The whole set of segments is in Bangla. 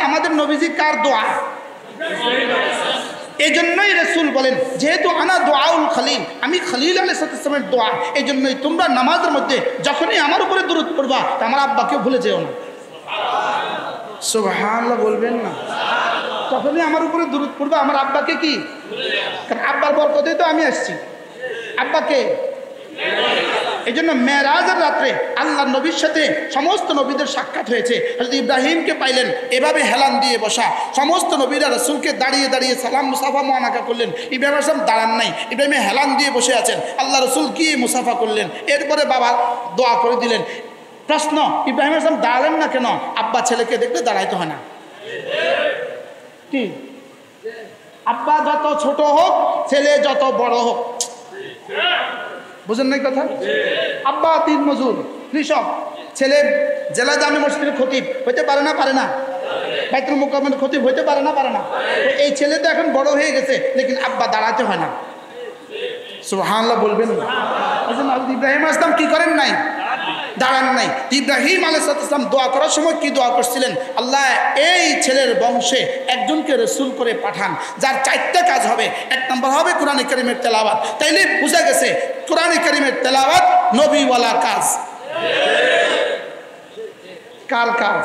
আমাদের নবীজি কার দোয়া? এই জন্যই রাসূল বলেন যেহেতু আনা দোয়াউল খলিল, আমি খলিল আলাইহিস সালামের দোয়া, এই জন্যই তোমরা নামাজের মধ্যে যখনই আমার উপরে দরুদ পড়বা আমার আব্বাকে ভুলে যেও না। সুবহানাল্লাহ বলবেন না? তখনই আমার উপরে দরুদ পড়বা আমার আব্বাকে কি, কারণ আব্বার বরকতেই তো আমি আসছি। আব্বাকে এই জন্য মেরাজের রাত্রে আল্লাহ নবীর সাথে সমস্ত নবীদের সাক্ষাৎ হয়েছে। হযরত ইব্রাহিমকে পাইলেন এভাবে হেলান দিয়ে বসা, সমস্ত নবীরা রাসূলকে দাঁড়িয়ে দাঁড়িয়ে সালাম মুসাফা মুআনাকা করলেন। ইব্রাহিম আলাইহিস সালাম দাঁড়ান নাই, ইব্রাহিম হেলান দিয়ে বসে আছেন, আল্লাহ রাসূল গিয়ে মুসাফা করলেন। এরপরে বাবা দোয়া করে দিলেন। প্রশ্ন, ইব্রাহিম আলাইহিস সালাম দাঁড়ালেন না কেন? আব্বা ছেলেকে দেখলে দাঁড়াইতে হয় না কি? আব্বা যত ছোট হোক, ছেলে যত বড় হোক, বুঝেন নাই কথা? আব্বা দিন মজুর, কৃষক, ছেলে জেলা জামে মসজিদের খতিব হইতে পারে না? পারে না? বাইতুল মুকাররমের খতিব হইতে পারে না? পারে না? এই ছেলে তো এখন বড় হয়ে গেছে, লেকিন আব্বা দাঁড়াতে হয় না। সুবহানাল্লাহ বলবেন না? ইব্রাহিম আলাইহিস সালাম কি করেন নাই? দাঁড়ান নাই। ইব্রাহিম আলাইহিস সালাম দোয়া করার সময় কি দোয়া করছিলেন? আল্লাহ এই ছেলের বংশে একজনকে রাসূল করে পাঠান, যার 4টা কাজ হবে। 1 নম্বর হবে কোরআন কারীমের তেলাওয়াত। তাইলে বুঝা গেছে কোরআন কারীমের তেলাওয়াত নবীওয়ালা কাজ। কার কাজ?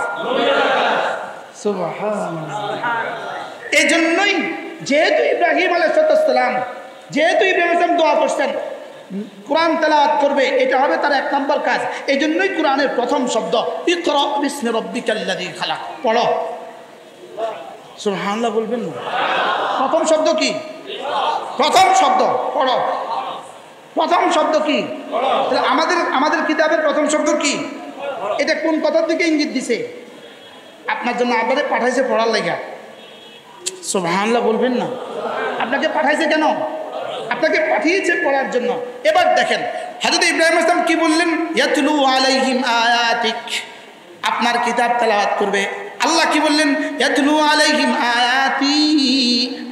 সুবহানাল্লাহ। এই জন্যই যেহেতু ইব্রাহিম আলাইহিস সালাম দোয়া করছেন কোরআন তেলাওয়াত করবে, এটা হবে তার 1 নম্বর কাজ। এই জন্যই কোরআনের প্রথম শব্দ ইকরা বিসমি রাব্বিকাল্লাযী খালাক, পড়ো। সুবহানাল্লাহ বলবেন না? প্রথম শব্দ কি? প্রথম শব্দ পড়ো। প্রথম শব্দ কি? তাহলে আমাদের কিতাবের প্রথম শব্দ কি? এটা কোন কথার দিকে ইঙ্গিত দিছে? আপনার জন্য আব্বারে পাঠাইছে পড়ার লাগা। সুবহানাল্লাহ বলবেন না? আপনাকে পাঠাইছে কেন? আপনাকে পাঠিয়েছে পড়ার জন্য। এবার দেখেন হযরত ইব্রাহিম আলাইহিস সালাম কি বললেন? ইয়াতলু আলাইহিম আয়াতিক, আপনার কিতাব তেলাওয়াত করবে। আল্লাহ কি বললেন? ইয়াতলু আলাইহিম আয়াতি,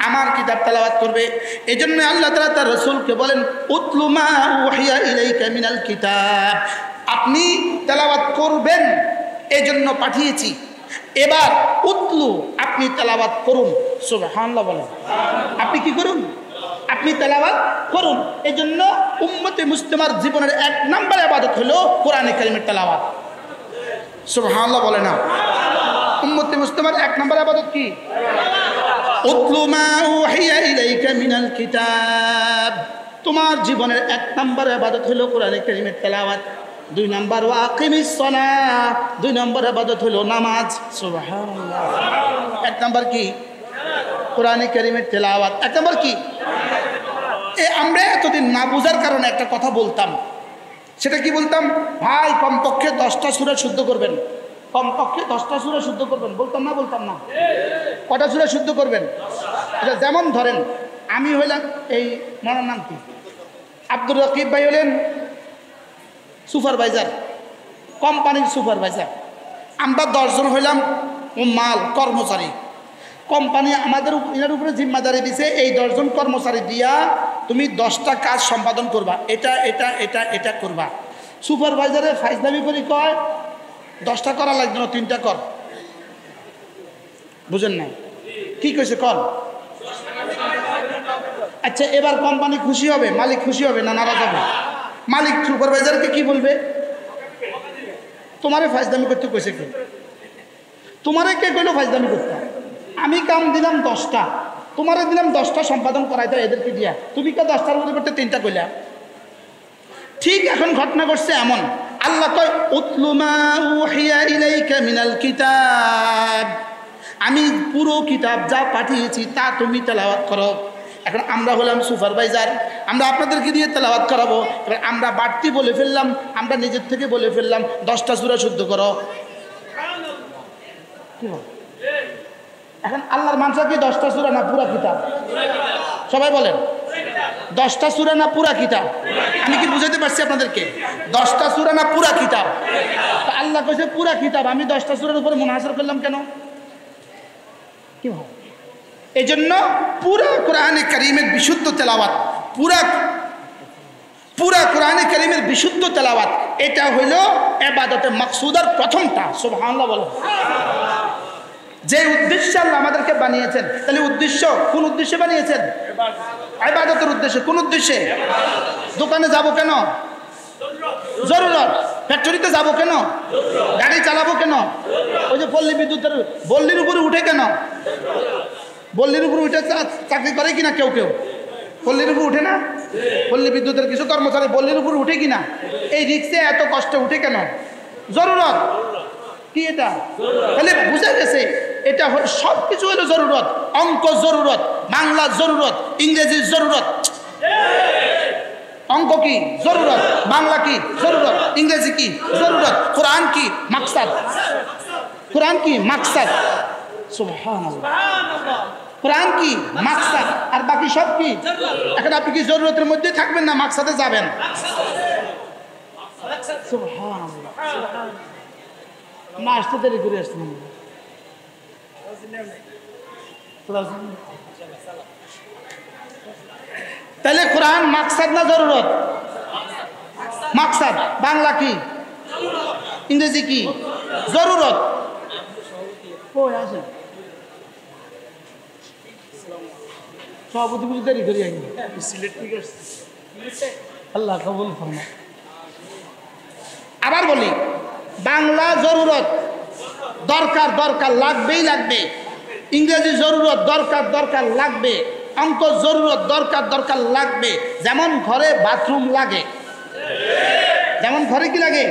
আমার কিতাব তেলাওয়াত করবে। এজন্য আল্লাহ তাআলা তার রাসূলকে বলেন উতলু মা উহিয়া ইলাইকা মিনাল কিতাব, আপনি তেলাওয়াত করবেন, এজন্য পাঠিয়েছি। এবার উতলু, আপনি তেলাওয়াত করুন। সুবহানাল্লাহ বলেন। আপনি কি করুন? আপনি তেলাওয়াত করুন। এই জন্য উম্মতে মুসলিমার জীবনের 1 নম্বর ইবাদত হলো কোরআনে কারীমের তেলাওয়াত। সুবহানাল্লাহ বলে না? উম্মতে মুসলিমার 1 নম্বর ইবাদত কি? উতলু মা উহিয়া ইলাইকা মিনাল কিতাব, তোমার জীবনের 1 নম্বর ইবাদত হলো কোরআনে কারীমের তেলাওয়াত। 2 নম্বর ওয়াকিমিস সালাত, 2 নম্বর ইবাদত হলো নামাজ। সুবহানাল্লাহ। 1 নম্বর কি? কোরআনে কারীমের তেলাওয়াত। 1 নম্বর কি? আমরা এতদিন না বুঝার কারণে একটা কথা বলতাম। সেটা কি বলতাম? ভাই কমপক্ষে 10টা সূরা শুদ্ধ করবেন, কমপক্ষে 10টা সূরা শুদ্ধ করবেন। বলতাম না? বলতাম না? কটা সূরা শুদ্ধ করবেন? এটা যেমন ধরেন আমি হইলাম, এই মনের নাম কি, আব্দুর রকিব ভাই হলেন সুপারভাইজার, কোম্পানির সুপারভাইজার। আমরা 10 জন হইলাম মাল কর্মচারী। কোম্পানি আমাদের এনার উপরে জিম্মাদারি দিছে, এই 10 জন কর্মচারী দিয়া তুমি 10টা কাজ সম্পাদন করবা, এটা এটা এটা এটা করবা। সুপারভাইজারে ফাইজলামি করে কয় 10টা করা লাগবে না, 3টা কর। বুঝেন না? কি কইছে? কর। আচ্ছা, এবার কোম্পানি খুশি হবে? মালিক খুশি হবে না নারাজ হবে? মালিক সুপারভাইজারকে কি বলবে? তোমারে ফাইজলামি করতে কইছে কে? তোমারে কে কইলো ফাইজলামি করতে? আমি কাম দিলাম 10টা, তোমারে দিলাম 10টা সম্পাদন করাইতে এদেরকে দিয়া, তুমি কে 10টার পরিবর্তে 3টা কইলা? ঠিক এখন ঘটনা ঘটছে এমন, আল্লাহ কয় উতলু মা উহিয়া ইলাইকা মিনাল কিতাব, আমি পুরো কিতাব যা পাঠিয়েছি তা তুমি তেলাওয়াত করো। এখন আমরা হলাম সুপারভাইজার, আমরা আপনাদেরকে দিয়ে তেলাওয়াত করাবো। এবার আমরা বাড়তি বলে ফেললাম, আমরা নিজের থেকে বলে ফেললাম 10টা সূরা শুদ্ধ করো। এখন আল্লাহর মানসা কি 10টা সূরা না পুরা কিতাব? সবাই বলেন 10টা সূরা না পুরা কিতাব? আমি কি বুঝাইতে পারছি আপনাদেরকে? 10টা সূরা না পুরা কিতাব? আল্লাহ কইছে পুরা কিতাব, আমি 10টা সূরার উপরে মুনাহাসর করলাম কেন? কি ভাব? এই জন্য পুরা কোরআনে কারীমের বিশুদ্ধ তেলাওয়াত, পুরা কোরআনে কারীমের বিশুদ্ধ তেলাওয়াত, এটা হইল ইবাদতে মাকসুদার প্রথমটা। সুবহানাল্লাহ বলো। যে উদ্দেশ্যে আল্লাহ আমাদেরকে বানিয়েছেন, তাহলে উদ্দেশ্য কোন উদ্দেশ্যে বানিয়েছেন? ইবাদতের উদ্দেশ্যে। কোন উদ্দেশ্যে? দোকানে যাব কেন? জরুরত। ফ্যাক্টরিতে যাব কেন? গাড়ি চালাবো কেন? ওই যে পল্লী বিদ্যুতের বল্লির উপরে উঠে কেন? বল্লির উপরে উঠে চাকরি করে কিনা কেউ কেউ? পল্লীর উপর উঠে না? পল্লী বিদ্যুতের কিছু কর্মচারী বল্লির উপর উঠে কিনা? এই রিক্সে এত কষ্ট উঠে কেন? জরুরত। কি এটা? তাহলে বুঝা গেছে এটা সব কিছু হলো জরুরত। অঙ্ক জরুরত, বাংলা জরুরত, ইংরেজি জরুরত। অঙ্ক কি? জরুরত। বাংলা কি? জরুরত। ইংরেজি কি? জরুরত। কোরআন কি? মাকসাদ। কোরআন কি? মাকসাদ। সুবহানাল্লাহ। কোরআন কি? মাকসাদ। আর বাকি সব কি? এখন আপনি কি জরুরতের মধ্যে থাকবেন না মাকসাদে যাবেন? সুবহানাল্লাহ। না আসতে দেরি করে আসছেন। তাহলে কোরআন মাকসাদ না জরুরত? মাকসাদ। বাংলা কি? ইংরেজি কি? জরুরত। সভাপতি বুঝে দেরি করি আল্লাহ কবুল ফরমা। আবার বলি, বাংলা জরুরত, দরকার দরকার লাগবেই লাগবে। ইংরেজি জরুরত, দরকার দরকার লাগবে। অঙ্ক জরুরত, দরকার দরকার লাগবে। যেমন ঘরে বাথরুম লাগে, যেমন ঘরে কি লাগে,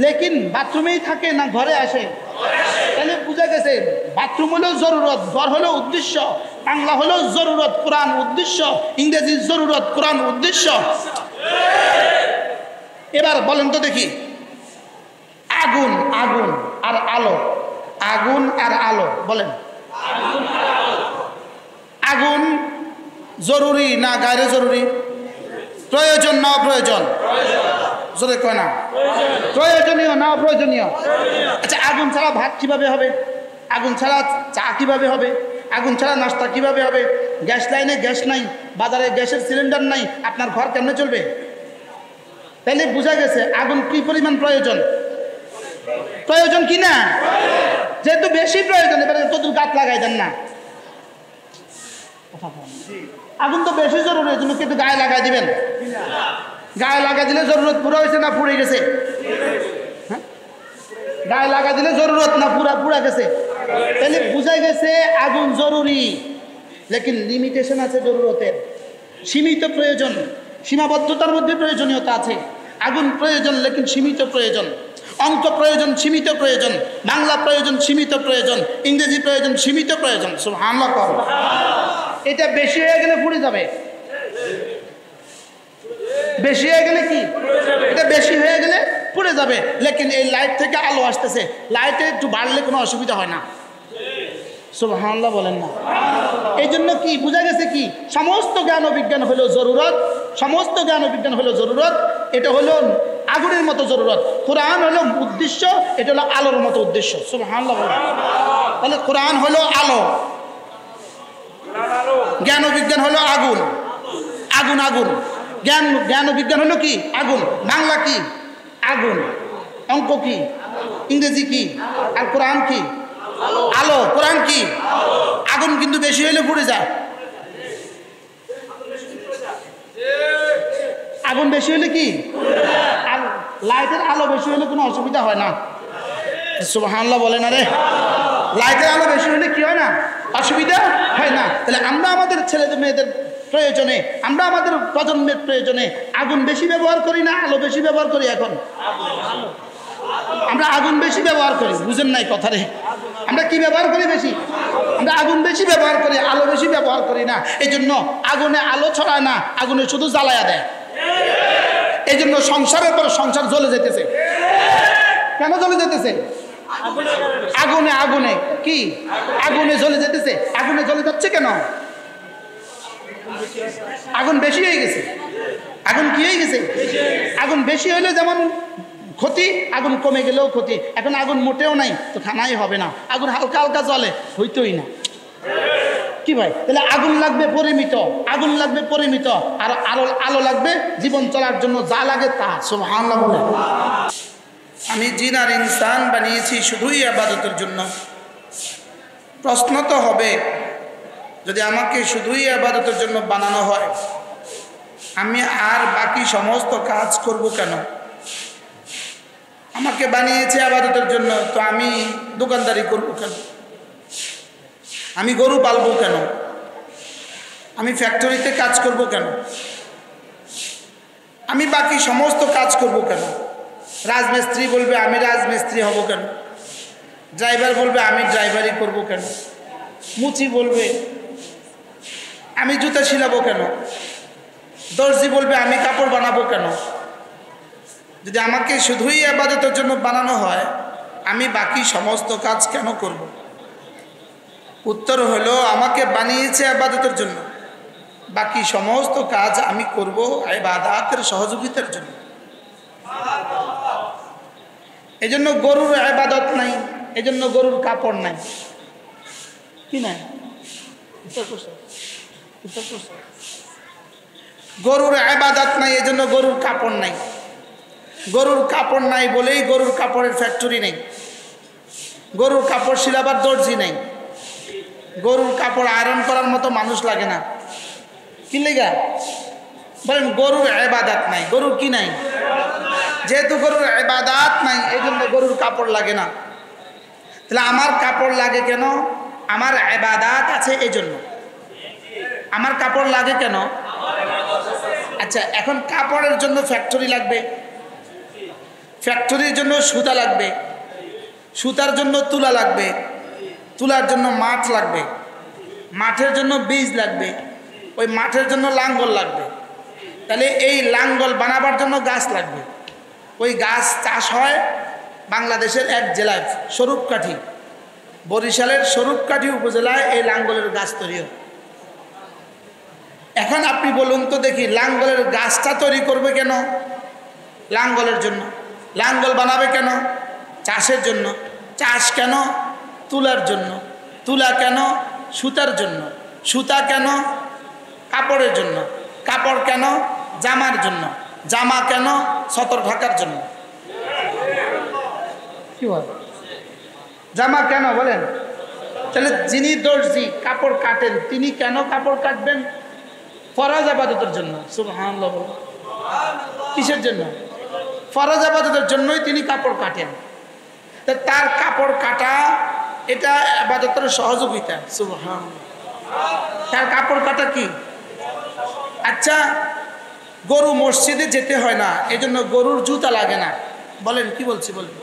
লেকিন বাথরুমেই থাকে না ঘরে আসে। তাহলে বুঝা গেছে বাথরুম হলো জরুরত, ঘর হলো উদ্দেশ্য। বাংলা হলো জরুরত, কোরআন উদ্দেশ্য। ইংরেজি জরুরত, কোরআন উদ্দেশ্য। এবার বলেন তো দেখি, আগুন আগুন আর আলো, আগুন আর আলো, বলেন আগুন জরুরি না গায়রে জরুরি? প্রয়োজন না অপ্রয়োজন? জোরে কয় না। প্রয়োজনীয় না অপ্রয়োজনীয়? আচ্ছা, আগুন ছাড়া ভাত কিভাবে হবে? আগুন ছাড়া চা কিভাবে হবে? আগুন ছাড়া নাস্তা কিভাবে হবে? গ্যাস লাইনে গ্যাস নাই, বাজারে গ্যাসের সিলিন্ডার নাই, আপনার ঘর কেমনে চলবে? তাহলে বোঝা গেছে আগুন কি পরিমাণ প্রয়োজন। প্রয়োজন কি না? যেহেতু বেশি প্রয়োজন, এবারে কত গাছ লাগাই দেন না। আগুন তো বেশি জরুরি, এই জন্য কিন্তু গায়ে লাগাই দিবেন। গায়ে লাগাই দিলে জরুরত পুরো হয়েছে না পুড়ে গেছে? গায়ে লাগা দিলে জরুরত না পুরা গেছে? তাহলে বুঝা গেছে আগুন জরুরি, লেকিন লিমিটেশন আছে জরুরতের। সীমিত প্রয়োজন, সীমাবদ্ধতার মধ্যে প্রয়োজনীয়তা আছে। আগুন প্রয়োজন লেকিন সীমিত প্রয়োজন। অঙ্ক প্রয়োজন, সীমিত প্রয়োজন। বাংলা প্রয়োজন, সীমিত প্রয়োজন। ইংরেজি প্রয়োজন, সীমিত প্রয়োজন। সুবহানাল্লাহ। এটা বেশি হয়ে গেলে পুড়ে যাবে। বেশি হয়ে গেলে কি? এটা বেশি হয়ে গেলে পুড়ে যাবে। লেকিন এই লাইট থেকে আলো আসতেছে, লাইটে একটু বাড়লে কোনো অসুবিধা হয় না। সুবহানাল্লাহ বলেন না? এই জন্য কি বোঝা গেছে কি সমস্ত জ্ঞান ও বিজ্ঞান হলো জরুরত। সমস্ত জ্ঞান ও বিজ্ঞান হলো জরুরত। এটা হলো আগুনের মতো জরুরত। কোরআন হলো উদ্দেশ্য, এটা হলো আলোর মতো উদ্দেশ্য। সুবহানাল্লাহ বলেন। তাহলে কোরআন হলো আলো, জ্ঞান ও বিজ্ঞান হলো আগুন। আগুন আগুন, জ্ঞান ও বিজ্ঞান হলো কি? আগুন। বাংলা কি? আগুন। অঙ্ক কি? ইংরেজি কি? আর কোরআন কি? আলো। কোরআন কি? আগুন কিন্তু বেশি হলে পুড়ে যায়। আগুন বেশি হলে কি? আর লাইটের আলো বেশি হলে কোনো অসুবিধা হয় না। সুবহানাল্লাহ বলে না রে? লাইটের আলো বেশি হলে কি হয় না? অসুবিধা হয় না। তাহলে আমরা আমাদের ছেলেদের মেয়েদের প্রয়োজনে, আমরা আমাদের প্রজন্মের প্রয়োজনে আগুন বেশি ব্যবহার করি না আলো বেশি ব্যবহার করি? এখন আমরা আগুন বেশি ব্যবহার করি। বুঝেন নাই কথারে? আমরা কি ব্যবহার করি বেশি? আমরা আগুন বেশি ব্যবহার করি, আলো বেশি ব্যবহার করি না। এই জন্য আগুনে আলো ছড়ায় না, আগুনে শুধু জ্বালায়া দেয়। এই জন্য সংসারের পর সংসার জ্বলে যেতেছে। কেন জ্বলে যেতেছে? আগুনে আগুনে কি? আগুনে জ্বলে যেতেছে। আগুনে জ্বলে যাচ্ছে কেন? আগুন বেশি হয়ে গেছে। আগুন কি হয়ে গেছে? আগুন বেশি হলে যেমন ক্ষতি, আগুন কমে গেলেও ক্ষতি। এখন আগুন মোটেও নাই তো খানাই হবে না। আগুন হালকা হালকা জ্বলে, হইতোই না। কি ভাই? তাহলে আগুন লাগবে পরিমিত, আগুন লাগবে পরিমিত, আর আলো আলো লাগবে জীবন চলার জন্য যা লাগে তা। সুবহানাল্লাহ বলে। আমি জিন আর ইনসান বানিয়েছি শুধুই ইবাদতের জন্য। প্রশ্ন তো হবে, যদি আমাকে শুধুই ইবাদতের জন্য বানানো হয়, আমি আর বাকি সমস্ত কাজ করব কেন? আমাকে বানিয়েছে ইবাদতের জন্য, তো আমি দোকানদারি করব কেন? আমি গরু পালবো কেন? আমি ফ্যাক্টরিতে কাজ করব কেন? আমি বাকি সমস্ত কাজ করব কেন? রাজমিস্ত্রি বলবে আমি রাজমিস্ত্রি হব কেন? ড্রাইভার বলবে আমি ড্রাইভারি করব কেন? মুচি বলবে আমি জুতা ছিলাবো কেন? দর্জি বলবে আমি কাপড় বানাবো কেন? যদি আমাকে শুধুই ইবাদতের জন্য বানানো হয়, আমি বাকি সমস্ত কাজ কেন করব? উত্তর হলো, আমাকে বানিয়েছে ইবাদতের জন্য, বাকি সমস্ত কাজ আমি করব ইবাদতের সহযোগিতার জন্য। এজন্য গরুর ইবাদত নাই, এজন্য গরুর কাপড় নাই। কি নাই? গরুর ইবাদত নাই, এজন্য গরুর কাপড় নাই। গরুর কাপড় নাই বলেই গরুর কাপড়ের ফ্যাক্টরি নেই। গরুর কাপড় সিলাবার দর্জি নেই। গরুর কাপড় আয়রন করার মতো মানুষ লাগে না। কি লেগা বলেন? গরুর ইবাদত নাই। গরুর কি নাই? যেহেতু গরুর ইবাদত নাই, এই জন্য গরুর কাপড় লাগে না। তাহলে আমার কাপড় লাগে কেন? আমার ইবাদত আছে এই জন্য। আমার কাপড় লাগে কেন? আচ্ছা, এখন কাপড়ের জন্য ফ্যাক্টরি লাগবে, ফ্যাক্টরির জন্য সুতা লাগবে, সুতার জন্য তুলা লাগবে, তুলার জন্য মাঠ লাগবে, মাঠের জন্য বীজ লাগবে, ওই মাঠের জন্য লাঙ্গল লাগবে। তাহলে এই লাঙ্গল বানাবার জন্য গাছ লাগবে। ওই গাছ চাষ হয় বাংলাদেশের এক জেলায়, স্বরূপকাঠি, বরিশালের স্বরূপকাঠি উপজেলায় এই লাঙ্গলের গাছ তৈরি হয়। এখন আপনি বলুন তো দেখি, লাঙ্গলের গাছটা তৈরি করবে কেন? লাঙ্গলের জন্য। লাঙ্গল বানাবে কেন? চাষের জন্য। চাষ কেন? তুলার জন্য। তুলা কেন? সুতার জন্য। সুতা কেন? কাপড়ের জন্য। কাপড় কেন? জামার জন্য। জামা কেন? সতর ঢাকার জন্য। কি বল? জামা কেন বলেন? তাহলে যিনি দর্জি কাপড় কাটেন, তিনি কেন কাপড় কাটবেন? ফরজ ইবাদতের জন্য। সুবহানাল্লাহ। কিসের জন্য? ফরজ ইবাদতের জন্যই তিনি কাপড় কাটেন। তার কাপড় কাটা এটা ইবাদতের সহযোগিতা। সুবহানাল্লাহ। তার কাপড় কাটা কি? আচ্ছা, গরু মসজিদে যেতে হয় না, এজন্য গরুর জুতা লাগে না। বলেন কি বলছি? বলেন।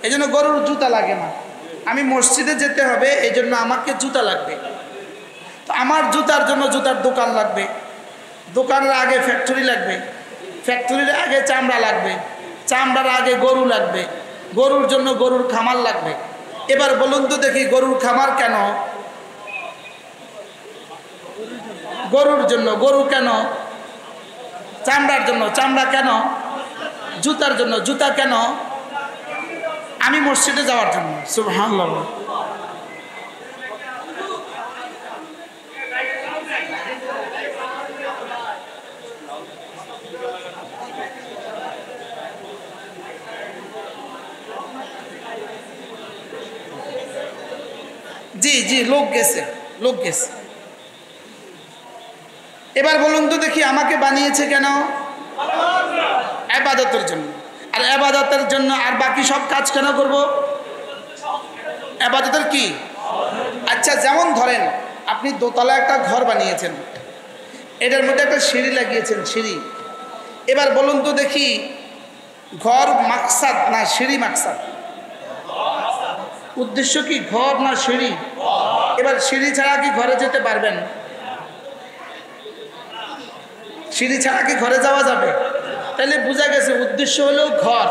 এজন্য গরুর জুতা লাগে না। আমি মসজিদে যেতে হবে, এজন্য আমাকে জুতা লাগবে। তো আমার জুতার জন্য জুতার দোকান লাগবে, দোকানের আগে ফ্যাক্টরি লাগবে, ফ্যাক্টরির আগে চামড়া লাগবে, চামড়ার আগে গরু লাগবে, গরুর জন্য গরুর খামার লাগবে। এবার বলুন তো দেখি, গরুর খামার কেন? গরুর জন্য। গরু কেন? চামড়ার জন্য। চামড়া কেন? জুতার জন্য। জুতা কেন? আমি মসজিদে যাওয়ার জন্য। সুবহানাল্লাহ। জি জি, লোক গেছে, লোক গেছে। এবার বলুন তো দেখি, আমাকে বানিয়েছে কেন? ইবাদতের জন্য। আর ইবাদতের জন্য আর বাকি সব কাজ কেন করব? ইবাদতের কি? আচ্ছা, যেমন ধরেন আপনি দোতলা একটা ঘর বানিয়েছেন, এটার মধ্যে একটা সিঁড়ি লাগিয়েছেন, সিঁড়ি। এবার বলুন তো দেখি, ঘর মাকসাদ না সিঁড়ি মাকসাদ? উদ্দেশ্য কি, ঘর না সিঁড়ি? এবার সিঁড়ি ছাড়া কি ঘরে যেতে পারবেন? সিঁড়ি ছাড়া কি ঘরে যাওয়া যাবে? তাহলে বোঝা গেছে উদ্দেশ্য হলো ঘর,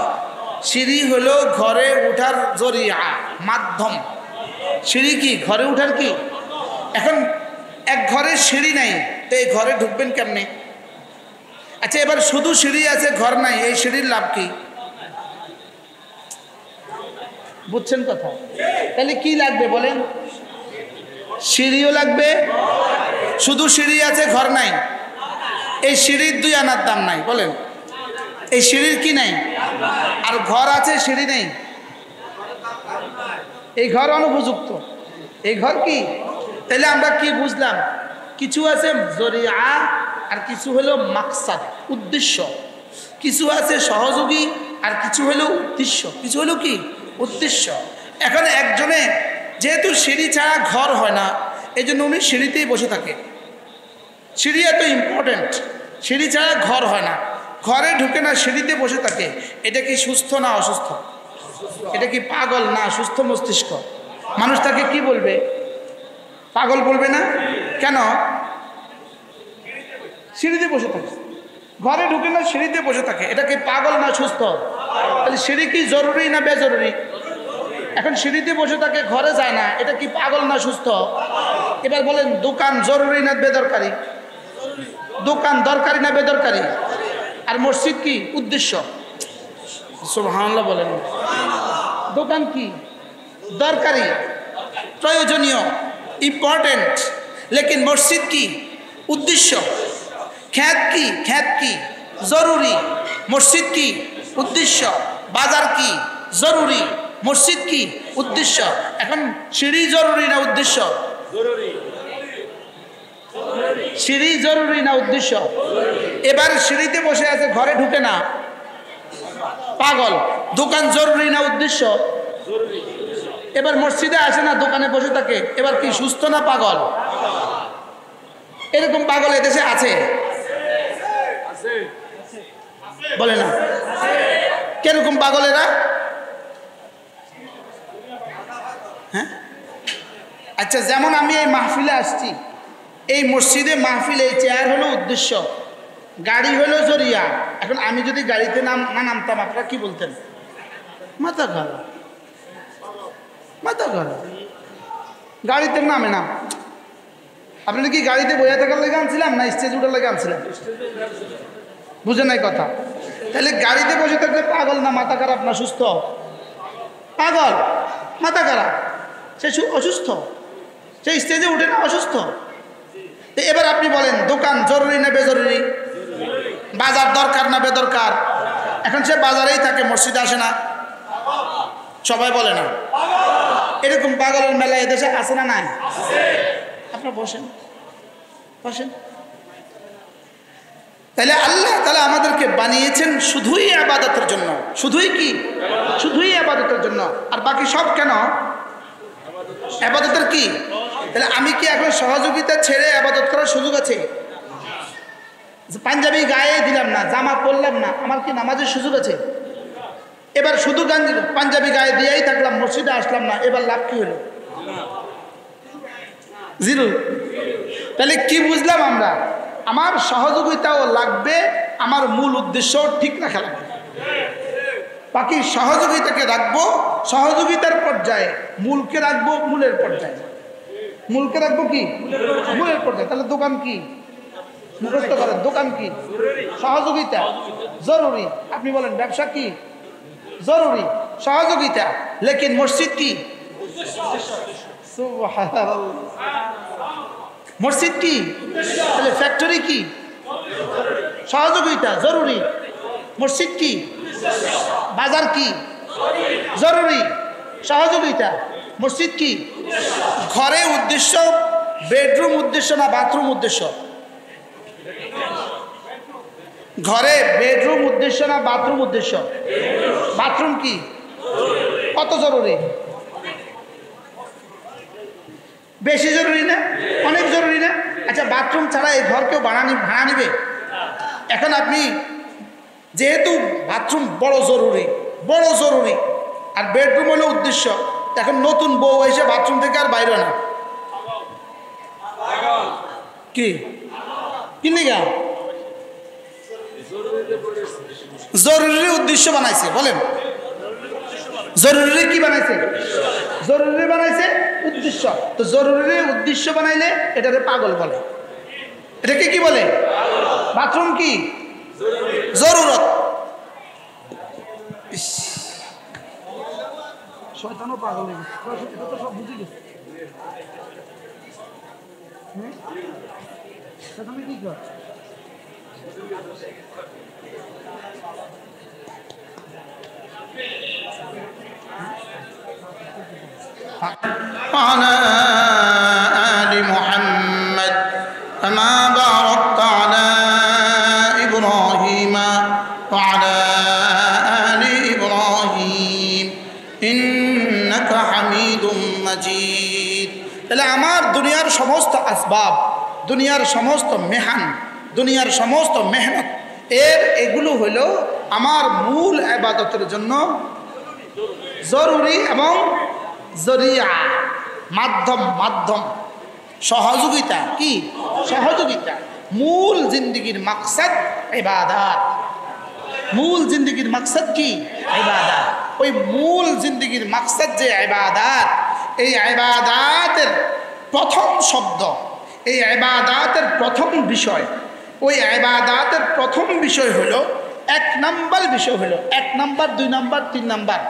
সিঁড়ি হলো ঘরে ওঠার জরিয়া, মাধ্যম। সিঁড়ি কি? ঘরে ওঠার কি? এখন এক ঘরে সিঁড়ি নাই, তো এই ঘরে ঢুকবেন কেমনে? আচ্ছা, এবার শুধু সিঁড়ি আছে, ঘর নাই, এই সিঁড়ির লাভ কি? বুঝছেন কথা? তাহলে কি লাগবে বলেন? সিঁড়িও লাগবে। শুধু সিঁড়ি আছে, ঘর নাই, এই সিঁড়ির 2 আনার দাম নাই। বলেন, এই সিঁড়ির কি নাই? আর ঘর আছে, সিঁড়ি নেই। এই ঘর অনুপযুক্ত, এই ঘর কি? তাহলে আমরা কি বুঝলাম? কিছু আছে জরিয়া আর কিছু হলো মাকসাদ, উদ্দেশ্য। কিছু আছে সহযোগী আর কিছু হলো উদ্দেশ্য। কিছু হলো কি? উদ্দেশ্য। এখন একজনে যেহেতু সিঁড়ি ছাড়া ঘর হয় না, এই জন্য উনি সিঁড়িতেই বসে থাকে। সিঁড়ি এত ইম্পর্টেন্ট, সিঁড়ি ছাড়া ঘর হয় না, ঘরে ঢুকে না, সিঁড়িতে বসে থাকে। এটা কি সুস্থ না অসুস্থ? এটা কি পাগল না সুস্থ মস্তিষ্ক? মানুষ তাকে কি বলবে? পাগল বলবে না? কেন? সিঁড়িতে বসে থাকে, ঘরে ঢুকে না, সিঁড়িতে বসে থাকে। এটা কি পাগল না সুস্থ? তাহলে সিঁড়ি কি জরুরি না বেজরুরি? এখন সিঁড়িতে বসে থাকে, ঘরে যায় না, এটা কি পাগল না সুস্থ? এবার বলেন দোকান জরুরি না বেদরকারি? দোকান দরকারি না বেদরকারি? আর মসজিদ কি? উদ্দেশ্য। সুবহানাল্লাহ বলেন। দোকান কি? দরকারি, প্রয়োজনীয়, ইম্পর্টেন্ট। লেকিন মসজিদ কি? উদ্দেশ্য। খ্যাত কি? খ্যাত কি? জরুরি। মসজিদ কি? উদ্দেশ্য। বাজার কি? জরুরি। মসজিদ কি? উদ্দেশ্য। এখন সিঁড়ি জরুরি না উদ্দেশ্য? সিঁড়ি জরুরি না উদ্দেশ্য? এবার সিঁড়িতে বসে আছে, ঘরে ঢুকে না, পাগল। দোকান জরুরি না উদ্দেশ্য? এবার মসজিদে আসে না, দোকানে বসে থাকে, এবার কি সুস্থ না পাগল? এরকম পাগল এদেশে আছে? বলে না? কিরকম পাগল এরা? হ্যাঁ, আচ্ছা, যেমন আমি এই মাহফিলে আসছি, এই মসজিদে মাহফিল, এই চেয়ার হলো উদ্দেশ্য, গাড়ি হলো জরিয়া। এখন আমি যদি গাড়িতে না নামতাম, আপনারা কি বলতেন? মাথা খারাপ, মাথা খারাপ, গাড়িতে নামে না। আপনারা কি গাড়িতে বইয়া থাকার লেগে আনছিলাম না স্টেজ উঠার লেগে আনছিলাম? বুঝে নাই কথা? তাহলে গাড়িতে বসে থাকলে পাগল না মাথা খারাপ না সুস্থ? পাগল, মাথা খারাপ, সে অসুস্থ, সে স্টেজে উঠে না, অসুস্থ। এবার আপনি বলেন দোকান জরুরি না বেজরুরি? বাজার দরকার না বেদরকার? এখন সে বাজারেই থাকে, মসজিদে আসে না, সবাই বলে না? এরকম পাগলের মেলা এদেশে আছে না নাই? আপনারা বসেন, বসেন। তাহলে আল্লাহ তাআলা আমাদেরকে বানিয়েছেন শুধুই ইবাদতের জন্য। শুধুই কি? শুধুই ইবাদতের জন্য। আর বাকি সব কেন? ইবাদতের কি? তাহলে আমি কি এখন সহযোগিতা ছেড়ে ইবাদত করার সুযোগ আছে? পাঞ্জাবি গায়ে দিলাম না, জামা পরলাম না, আমার কি নামাজের সুযোগ আছে? এবার শুধু পাঞ্জাবি গায়ে দিয়েই থাকলাম, মসজিদে আসলাম না, এবার লাভ কি হলো? জিরো। তাহলে কি বুঝলাম আমরা? আমার সহযোগিতাও লাগবে, আমার মূল উদ্দেশ্যও ঠিক রাখা লাগবে। বাকি সহযোগিতাকে রাখবো সহযোগিতার পর্যায়ে, মূলকে রাখবো মূলের পর্যায়ে। মূলকে রাখবো কি? মূলের পর্যায়ে। তাহলে দোকান কি? মুখস্থ করেন, দোকান কি? সহযোগিতা জরুরি। আপনি বলেন ব্যবসা কি? জরুরি, সহযোগিতা। লেকিন মসজিদ কি? মসজিদ কি? তাহলে ফ্যাক্টরি কি? সহযোগিতা জরুরি। মসজিদ কি? বাজার কি? জরুরি, সহযোগিতা। মসজিদ কি? ঘরে উদ্দেশ্য বেডরুম উদ্দেশ্য না বাথরুম উদ্দেশ্য? ঘরে বেডরুম উদ্দেশ্য না বাথরুম উদ্দেশ্য? বাথরুম কি? কত জরুরি? বেশি জরুরি না? অনেক জরুরি না? আচ্ছা, বাথরুম ছাড়া এই ঘর কেউ ভাড়া নিবে? এখন আপনি যেহেতু বাথরুম বড় জরুরি, বড় জরুরি, আর বেডরুম হলো উদ্দেশ্য, এখন নতুন বউ এসে বাথরুম থেকে আর বাইরে না, কি লিগা? জরুরি উদ্দেশ্য বানাইছে। বলেন জরুরি কি বানাইছে? জরুরি বানাইছে উদ্দেশ্য। তো জরুরি উদ্দেশ্য বানাইলে এটাকে পাগল বলে। এটাকে কি বলে? বাথরুম কি? জরুরত। শয়তানও পাগল হয়ে গেছে, এটা তো সব বুঝে গেছে। তুমি কি কর? وعلى آل محمد كما باركت على إبراهيم وعلى آل إبراهيم إنك حميد مجيد তাহলে আমার দুনিয়ার সমস্ত আসবাব, দুনিয়ার সমস্ত মেহান, দুনিয়ার সমস্ত মেহনত এগুলো হলো আমার মূল ইবাদতের জন্য জরুরি এবং জরিয়া, মাধ্যম সহযোগিতা। কি সহযোগিতা? মূল জিন্দেগির মাকসাদ ইবাদত। মূল জিন্দেগির মাকসাদ কি? ইবাদত। ওই মূল জিন্দেগির মাকসাদ যে ইবাদত, এই ইবাদতের প্রথম শব্দ, এই ইবাদতের প্রথম বিষয়, ওই ইবাদতের প্রথম বিষয় হলো, এক নাম্বার বিষয় হলো, 1 নাম্বার 2 নাম্বার 3 নাম্বার,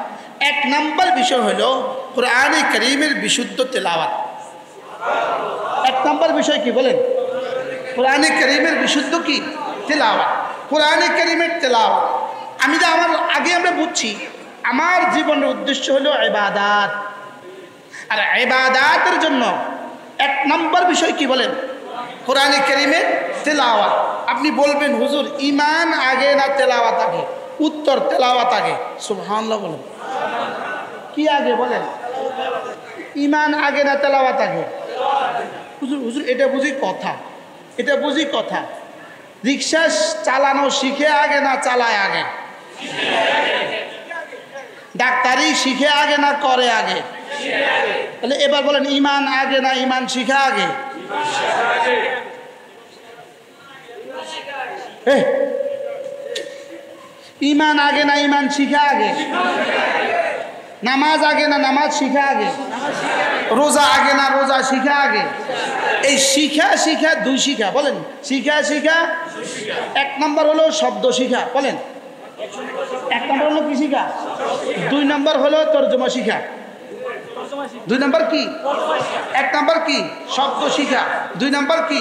1 নাম্বার বিষয় হলো কোরআনে কারীমের বিশুদ্ধ তেলাওয়াত। 1 নাম্বার বিষয় কি বলেন? কোরআনে কারীমের বিশুদ্ধ কি? তেলাওয়াত। কোরআনে কারীমের তেলাওয়াত। আমরা বুঝছি আমার জীবনের উদ্দেশ্য হলো ইবাদত, আর ইবাদতের জন্য 1 নাম্বার বিষয় কি বলেন? কোরআনে কারীমের তেলাওয়াত। আপনি বলবেন হুজুর ঈমান আগে না তেলাওয়াত আগে? উত্তর তেলাওয়াত আগে। সুবহানাল্লাহ বলেন। কি আগে বলেন? ঈমান আগে না তেলাওয়াত আগে? হুজুর এটা বুঝি কথা, এটা বুঝি কথা। রিকশা চালানো শিখে আগে না চালায় আগে? ডাক্তারি শিখে আগে না করে আগে? তাহলে এবার বলেন ঈমান আগে না ঈমান শিখা আগে? ঈমান আগে না ঈমান শিখা আগে? নামাজ আগে না নামাজ শিখা আগে? রোজা আগে না রোজা শিখা আগে? এই শিখা 2 শিখা বলেন। শিখা 1 নম্বর হলো শব্দ শিখা বলেন। 1 নম্বর হলো কি শিখা? 2 নম্বর হলো তরজমা শিখা। 2 নম্বর কি? 1 নম্বর কি? শব্দ শিখা। 2 নম্বর কি?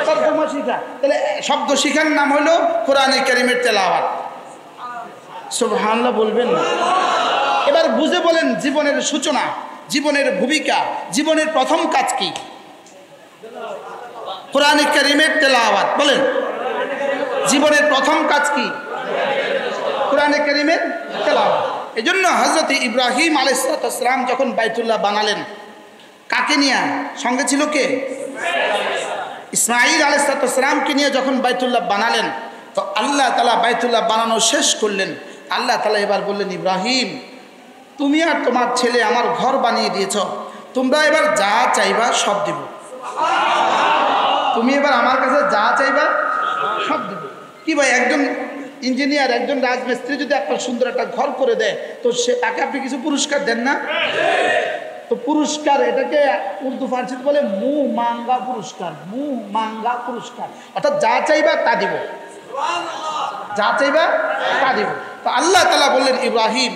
তরজমা শিখা। তাহলে শব্দ শিখার নাম হলো কোরআনে কারীমের তেলাওয়াত। সুবহানাল্লাহ বলবেন না? এবার বুঝে বলেন জীবনের সূচনা, জীবনের ভূমিকা, জীবনের প্রথম কাজ কি? কোরআনে কারীমের তেলাওয়াত বলেন। জীবনের প্রথম কাজ কি? কোরআনে কারীমের তেলাওয়াত। এজন্য হযরত ইব্রাহিম আলাইহিস সালাম যখন বাইতুল্লাহ বানালেন, কাকে নিয়ে? সঙ্গে ছিল কে? ইসমাঈল আলাইহিস সালামকে নিয়ে যখন বাইতুল্লাহ বানালেন, তো আল্লাহ তাআলা বাইতুল্লাহ বানানো শেষ করলেন। আল্লাহ তাআলা এবার বললেন, ইব্রাহিম তুমি আর তোমার ছেলে আমার ঘর বানিয়ে দিয়েছ, তোমরা এবার যা চাইবা সব দিব। তুমি এবার আমার কাছে যা চাইবা সব দিব। কি ভাই, একজন ইঞ্জিনিয়ার, একজন রাজমিস্ত্রি যদি আপনার সুন্দর একটা ঘর করে দেয়, তো সে তাকে আপনি কিছু পুরস্কার দেন না? তো পুরস্কার, এটাকে উর্দু ফার্সিতে বলে মুহ মাঙ্গা পুরস্কার। মুহ মাঙ্গা পুরস্কার অর্থাৎ যা চাইবা তা দিব, যা চাইবা তা দিব। তো আল্লাহ তাআলা বললেন, ইব্রাহিম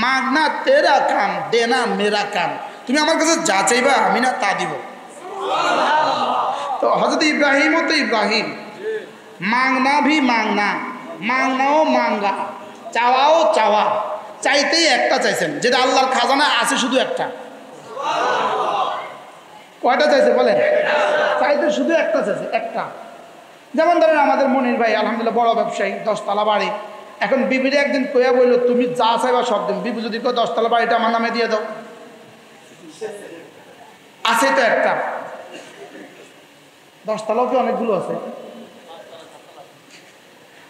মাগনা তেরা কাম, দেনা মেরা কাম। তুমি আমার কাছে যা চাইবা আমি না তা দিব। তো হযরত ইব্রাহিমও তো ইব্রাহিম, মাংনা ভি মাংনা, মাংনাও মাঙ্গা, চাওয়াও চাওয়া। চাইতেই একটা চাইছেন, যেটা আল্লাহর খাজানা আছে শুধু একটা। কয়টা চাইছে বলেন? চাইতে শুধু একটা চাইছে, একটা। যেমন ধরেন আমাদের মনির ভাই আলহামদুলিল্লাহ বড় ব্যবসায়ী, 10 তলা বাড়ি। এখন বিবিরে একদিন কইয়া বলল, তুমি যা চাইবা সব দিন। বিবি যদি কয় 10 তলা বাড়িটা আমার নামে দিয়ে দাও, আছে তো একটা। 10 তলাও কি অনেকগুলো আছে,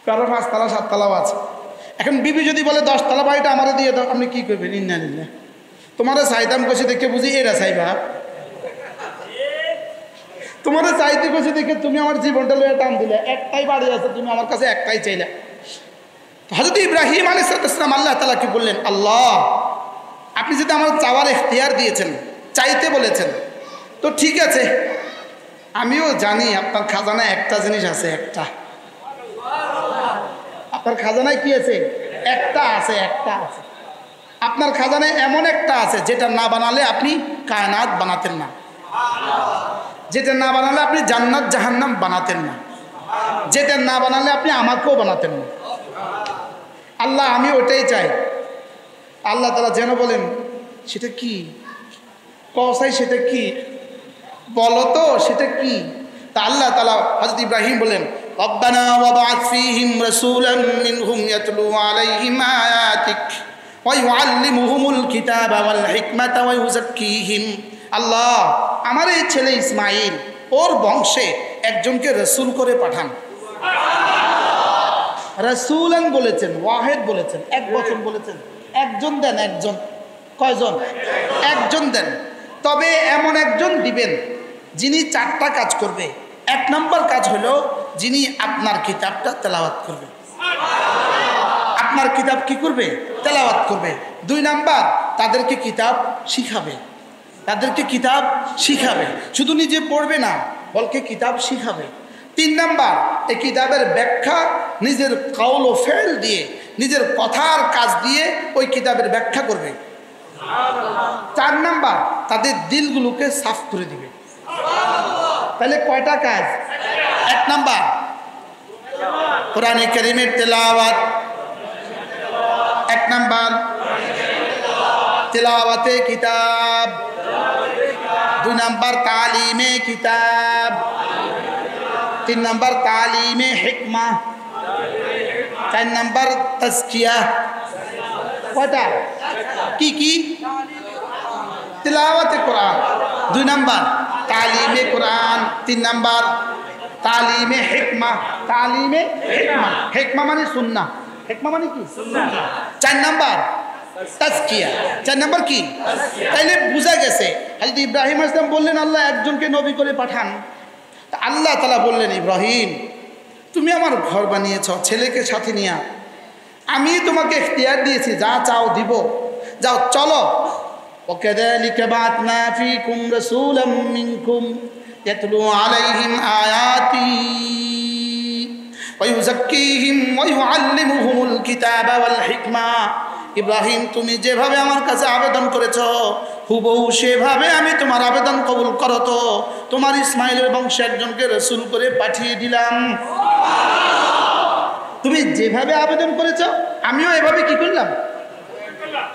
কারো 5 তলা 7 তলাও আছে। এখন বিবি যদি বলে 10 তলা বাড়িটা আমারে দিয়ে দাও, আপনি কি করবেন? ইন্নালিল্লাহ। তোমারে চাইতাম কইছে দেখে বুঝি এরা চাইবা, তোমারে চাইতে কইছে দেখে তুমি আমার জীবনটা লইয়া টান দিলে। একটাই বাড়ি আছে, তুমি আমার কাছে একটাই চাইলে। হযরত ইব্রাহিম আলাইহিস সালাম আল্লাহ তাআলা কি বললেন, আল্লাহ আপনি যদি আমার চাওয়ার ইখতিয়ার দিয়েছেন, চাইতে বলেছেন, তো ঠিক আছে, আমিও জানি আপনার খাজানায় একটা জিনিস আছে, একটা। আপনার খাজানায় কি আছে? একটা আছে, একটা আছে। আপনার খাজানায় এমন একটা আছে যেটা না বানালে আপনি কায়নাত বানাতেন না, যেটা না বানালে আপনি জান্নাত জাহান্নাম বানাতেন না, যেটা না বানালে আপনি আমাকেও বানাতেন না। আল্লাহ আমি ওটাই চাই। আল্লাহ তাআলা যেন বলেন, সেটা কি? কসাই সেটা কি বলো তো, সেটা কি? তা আল্লাহ তাআলা হযরত ইব্রাহিম বলেন, রব্বানা ওয়াবআথ ফীহিম রাসূলাম মিনহুম ইয়াতলু আলাইহিম আয়াতিক ওয়া ইউআল্লিমুহুমুল কিতাবা ওয়াল হিকমাতা ওয়া ইউযাক্কিহিম। আল্লাহ, আমার এই ছেলে ইসমাঈল, ওর বংশে একজনকে রাসূল করে পাঠান। রাসূলান বলেছেন, ওয়াহিদ বলেছেন, এক বচন বলেছেন, একজন দেন। একজন, কয়জন? একজন দেন। তবে এমন একজন দিবেন যিনি 4টা কাজ করবে। 1 নম্বর কাজ হলো যিনি আপনার কিতাবটা তেলাওয়াত করবে। আপনার কিতাব কি করবে? তেলাওয়াত করবে। 2 নাম্বার, তাদেরকে কিতাব শিখাবে। তাদেরকে কিতাব শিখাবে, শুধু নিজে পড়বে না, বলকে কিতাব শিখাবে। 3 নাম্বার, এই কিতাবের ব্যাখ্যা নিজের কাউল ও ফেল দিয়ে, নিজের কথার কাজ দিয়ে ওই কিতাবের ব্যাখ্যা করবে। 4 নাম্বার, তাদের দিলগুলোকে সাফ করে দিবে। তাহলে কয়টা কাজ? 1 নাম্বার, কোরআনে কারীমের তেলাওয়াত। 1 নাম্বার, তেলাওয়াতে কিতাব। 2 নাম্বার, তালিমে কিতাব। 3 নাম্বার, তালিমে হিকমা। 4 নাম্বার, তাজকিয়া। কয়টা? কি কি? তিলাওয়াতে কোরআন। 2 নাম্বার, তালিমে কোরআন। 3 নাম্বার, তালিমে হিকমা। তালিমে হিকমা, হিকমা মানে সুন্নাহ। হিকমা মানে কি? সুন্নাহ। 4 নাম্বার, তাজকিয়া। 4 নাম্বার কি? তাইলে বুঝা গেছে হযরত ইব্রাহিম আলাইহিস সালাম বললেন আল্লাহ একজনকে নবী করে পাঠান। তা আল্লাহ তাআলা বললেন, ইব্রাহিম, তুমি আমার ঘর বানিয়েছো ছেলেকে সাথে নিয়ে, আমি তোমাকে ইখতিয়ার দিয়েছি, যা চাও দিব, যাও চলো। ওয়াকাযালিকা বা'আথনা ফীকুম রাসূলাম মিনকুম ইয়াতলু আলাইহিম আয়াতি ওয়া ইউযাক্কিহিম ওয়া ইউআল্লিমুহুমুল কিতাবা ওয়াল হিকমা। ইব্রাহিম, তুমি যেভাবে আমার কাছে আবেদন করেছো হুবহু সেভাবে আমি তোমার আবেদন কবুল করো তো তোমার ইসমাইলের বংশে একজনকে রাসূল করে পাঠিয়ে দিলাম। তুমি যেভাবে আবেদন করেছো আমিও এভাবে কি করলাম?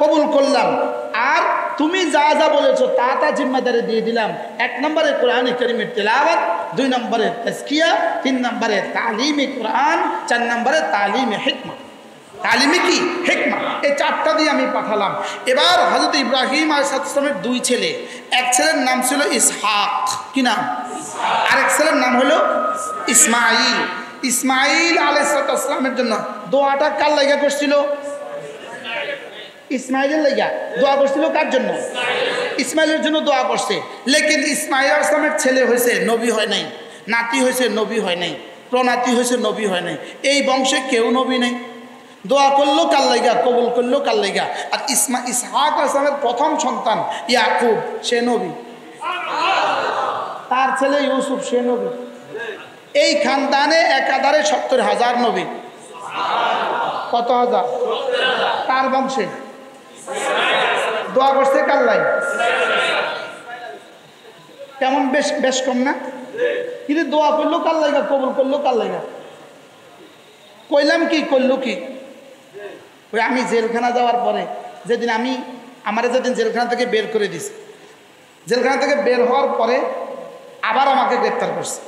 কবুল করলাম। আর তুমি যা যা বলেছো তা তা জিম্মাদারি দিয়ে দিলাম। 1 নম্বরে কোরআনে কারীমের তেলাওয়াত, 2 নম্বরে তাজকিয়া, 3 নম্বরে তালিমে কোরআন, 4 নম্বরে তালিমে হিকমা। তালিমে কি? হিকমা। এই 4টা দিয়ে আমি পাঠালাম। এবার হযরত ইব্রাহিম আলাইহিস সালামের 2 ছেলে, এক ছেলের নাম ছিল ইসহাক। কি নাম? আরেক ছেলের নাম হলো ইসমাঈল। ইসমাঈল আলাইহিস সালামের জন্য দোয়াটা কার লাগা করছিল? ইসমাইলের লাগা দোয়া করছিল। কার জন্য? ইসমাইলের জন্য দোয়া করছে। লেকিন ইসমাইল আলাইহিস সালামের ছেলে হয়েছে, নবী হয় নাই। নাতি হয়েছে, নবী হয় নাই। প্রনাতি হয়েছে, নবী হয় নাই। এই বংশে কেউ নবী নেই। দোয়া করলো কার লাগা, কবুল করলো কার লাগা। আর ইসহাক আলাইহিস সালামের প্রথম সন্তান ইয়াকুব, সে নবী। তার ছেলে ইউসুফ, সে নবী। এই খানদানে একাধারে 70,000 নবী। কত হাজার? তার বংশে দোয়া করছে কার লাগা? কেমন বেশ বেশ কম না? কিন্তু দোয়া করলো কার লাগা, কবুল করলো কার লাগা? কইলাম কি, করলো কি? ওই আমি জেলখানা যাওয়ার পরে যেদিন যেদিন জেলখানা থেকে বের করে দিছে, জেলখানা থেকে বের হওয়ার পরে আবার আমাকে গ্রেপ্তার করছে।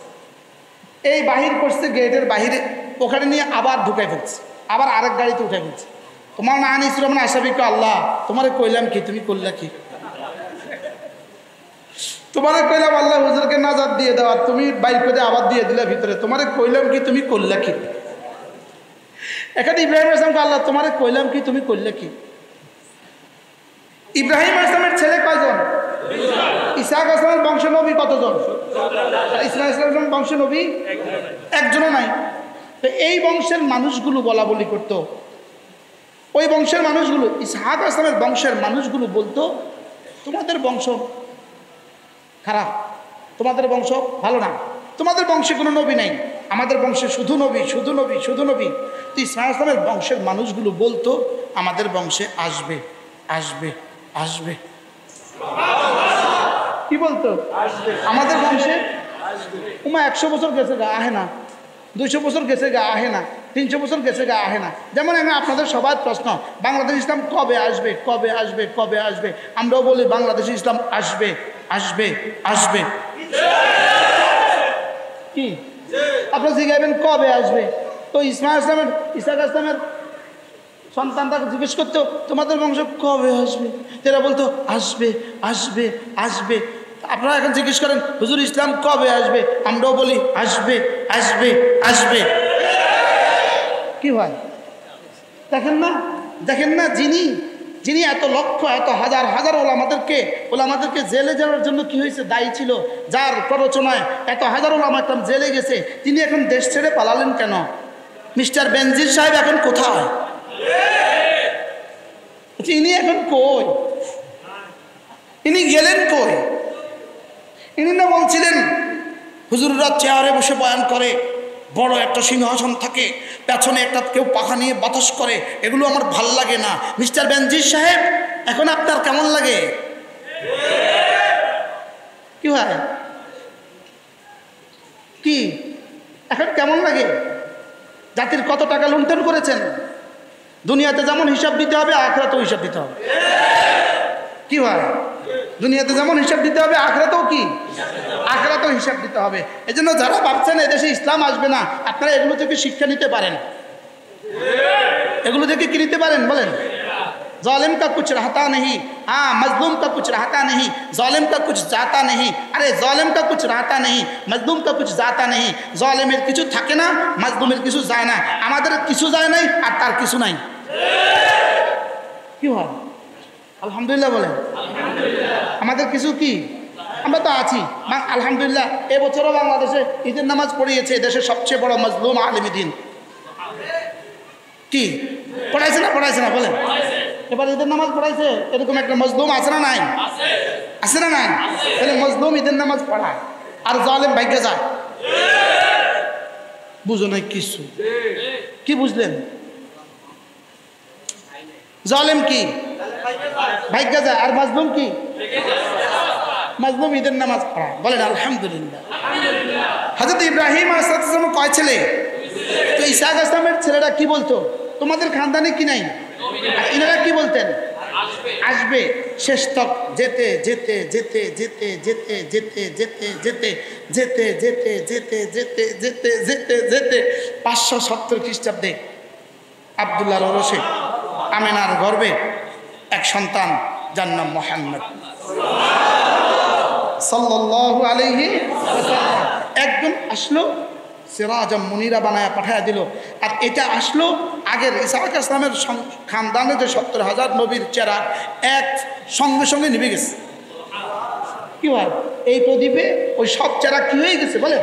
এই বাহির করছে গেটের বাহিরে, ওখানে নিয়ে আবার ঢুকাই ফেলছে, আবার আরেক গাড়িতে উঠে ফেলছে। তোমার না আনিস রহমান আশাবিক আল্লাহ, তোমারে কইলাম কি, তুমি করলা কি? তোমারে কইলাম আল্লাহ হুজুরকে নাজাত দিয়ে দাও, আর তুমি বাইর করে আবার দিয়ে দিলে ভিতরে। তোমারে কইলাম কি, তুমি করলা কি? এখানে ইব্রাহিম আলাইহিস সালামকে আল্লাহ, তোমারে কইলাম কি, তুমি করলে কি? ইব্রাহিম আলাইহিস সালামের ছেলে কয়জন? ইসহাক আলাইহিস সালামের বংশ নবী কতজন? ইসমাঈল আলাইহিস সালামের বংশ নবী একজনও নাই। তো এই বংশের মানুষগুলো বলা বলি করতো, ওই বংশের মানুষগুলো, ইসহাক আলাইহিস সালামের বংশের মানুষগুলো বলতো তোমাদের বংশ খারাপ, তোমাদের বংশ ভালো না, তোমাদের বংশে কোনো নবী নাই, আমাদের বংশে শুধু নবী, শুধু নবী, শুধু নবী। তো ইসমাঈল আলাইহিস সালামের বংশের মানুষগুলো বলতো আমাদের বংশে আসবে, আসবে, আসবে। কি বলতো? আমাদের বংশে উমা 100 বছর গেছে গা, আহে না। 200 বছর গেছে গা, আহে না। 300 বছর গেছে গা আহে না। যেমন এখন আপনাদের সবার প্রশ্ন বাংলাদেশ ইসলাম কবে আসবে, কবে আসবে, কবে আসবে? আমরাও বলি বাংলাদেশ ইসলাম আসবে, আসবে, আসবে। কি আপনারা জিজ্ঞাসবেন কবে আসবে? তো ইসহাক ইসলামের সন্তানরা জিজ্ঞেস করতো তোমাদের বংশ কবে আসবে? এরা বলতো আসবে, আসবে, আসবে। আপনারা এখন জিজ্ঞেস করেন হুজুর ইসলাম কবে আসবে? আমরাও বলি আসবে, আসবে, আসবে। কি হয় দেখেন না, দেখেন না, যিনি এত লক্ষ এত হাজার হাজার ওলামাদেরকে জেলে যাওয়ার জন্য কি হয়েছে দায়ী ছিল, যার প্ররোচনায় এত হাজার ওলামা একদম জেলে গেছে, তিনি এখন দেশ ছেড়ে পালালেন কেন? মিস্টার বেনজির সাহেব এখন কোথায়? ইনি এখন কই? ইনি গেলেন কই? ইনি না বলছিলেন হুজুররা চেয়ারে বসে বয়ান করে, বড় একটা সিংহাসন থাকে, পেছনে একটা কেউ পাখা নিয়ে বাতাস করে, এগুলো আমার ভাল লাগে না। মিস্টার বেনজির সাহেব এখন আপনার কেমন লাগে? কি হয় কি এখন কেমন লাগে? জাতির কত টাকা লুণ্ঠন করেছেন? দুনিয়াতে যেমন হিসাব দিতে হবে আখিরাতেও হিসাব দিতে হবে। কি হয় দুনিয়াতে যেমন হিসাব দিতে হবে আখিরাতেও কি? আখিরাতেও হিসাব দিতে হবে। এজন্য যারা ভাবছেন এদেশে ইসলাম আসবে না, আপনারা এগুলো থেকে শিক্ষা নিতে পারেন। এগুলো থেকে কি নিতে পারেন বলেন? जालिम का कुछ रहता नहीं, हाँ मजलूम का कुछ रहता नहीं, जालिम का कुछ जाता नहीं। अरे जालिम का कुछ रहता नहीं, मजलूम का कुछ जाता नहीं। जालिमेर किछु থাকে না, মাজলুমের কিছু যায় না। আমাদের কিছু যায় নাই আর তার কিছু নাই। কি হয় আলহামদুলিল্লাহ বলেন। আমাদের কিছু কি? আমরা তো আছি আলহামদুলিল্লাহ। এবছরও বাংলাদেশে ঈদের নামাজ পড়িয়েছে দেশের সবচেয়ে বড় মজলুম আলেম দ্বীন। কি পড়াইছে না বলেন? এবার ঈদের নামাজ পড়াইছে, এরকম একটা মজলুম আছে না নাই? আছে না নাই? তাহলে মজলুম ঈদের নামাজ পড়ায় আর জালেম ভাগ্যে যায়। বুঝো নাই কিছু? কি বুঝলেন? জালেম কি ভাগ্যে যায় আর মজলুম কি? মজলুম ঈদের নামাজ পড়ায়। বলেন আলহামদুলিল্লাহ। হযরত ইব্রাহিম আলাইহিস সালাম কয় ছেলে? তো ইসহাক ইসলামের ছেলেরা কি বলতো? তোমাদের খানদানে কি নাই? ইনারা কি বলতেন? আসবে। শেষ তক যেতে যেতে যেতে যেতে যেতে যেতে যেতে যেতে যেতে যেতে যেতে যেতে যেতে যেতে যেতে 570 খ্রিস্টাব্দে আব্দুল্লাহর ওরসে আমেনার গর্ভে এক সন্তান, যার নাম মুহাম্মদ সাল্লাল্লাহু আলাইহি ওয়াসাল্লাম। একজন আসলো, সিরাজাম মুনিরা বানায়া পাঠায়া দিল। আর এটা আসলো আগের ইসহাক ইসলামের খানদানে যে 70,000 নবীর চেরাগ এক সঙ্গে সঙ্গে নিভে গেছে। কি হয় এই প্রদীপে ওই সব চেরাগ কি হয়ে গেছে বলে?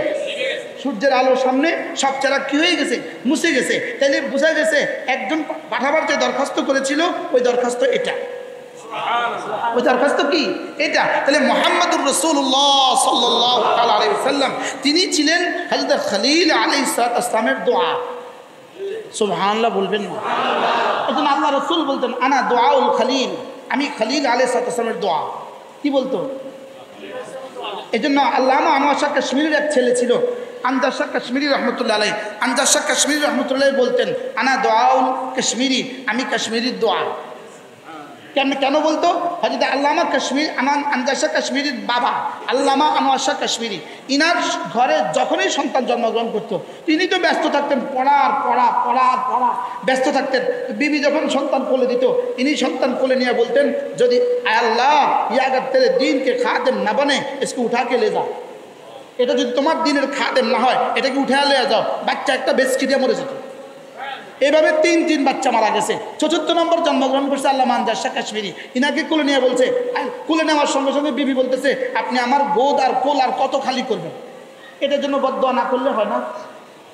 সূর্যের আলোর সামনে সব চেরাগ কি হয়ে গেছে? মুছে গেছে। তাইলে বোঝা গেছে একজন পাঠাবার যে দরখাস্ত করেছিল ওই দরখাস্ত এটা, ওই দরখাস্ত কি এটা। তাহলে মুহাম্মদুর রাসূলুল্লাহ সাল্লাল্লাহু আলাইহি ওয়াসাল্লাম তিনি ছিলেন হযরত খলিল আলাইহিস সালামের দোয়া। সুবহানাল্লাহ বলবেন না? এজন্য আল্লাহ রাসূল বলতেন আনা দুআউল খলিল, আমি খলিল আলাইহিস সালামের দোয়া। কি বলতো? এজন্য আল্লামা আনোয়ার শাহ কাশ্মীরের এক ছেলে ছিল আনজার শাহ কাশ্মীরি রহমতুল্লাহ আলাইহি। আনজার শাহ কাশ্মীরি রহমতুল্লাহ বলতেন আনা দুআউল কাশ্মীরি, আমি কাশ্মীরির দোয়া। কেন বলতো? হযরত আল্লামা কাশ্মীর আনজার শাহ কাশ্মীরির বাবা আল্লামা আনোয়ার শাহ কাশ্মীরি, ইনার ঘরে যখনই সন্তান জন্মগ্রহণ করতো তিনি তো ব্যস্ত থাকতেন, পড়া ব্যস্ত থাকতেন। বিবি যখন সন্তান কোলে দিত ইনি সন্তান কোলে নিয়ে বলতেন যদি আল্লাহ ये अगर तेरे दीन के खादिम ना बने इसको उठा के ले जाओ। এটা যদি তোমার দিনের খাদেম না হয় এটাকে উঠে নিয়ে যাও। বাচ্চা একটা বেশি দিয়ে মরে যেত। এইভাবে 3 বাচ্চা মারা গেছে। ৪৪ নম্বর জন্মগ্রহণ করছে আল্লামা আনজার শাহ কাশ্মীরি। ইনাকে কোলে নিয়ে বলছে, কোলে নেওয়ার সঙ্গে সঙ্গে বিবি বলতেছে আপনি আমার গোদ আর কোল আর কত খালি করবেন? এটার জন্য বদদোয়া না করলে হয় না?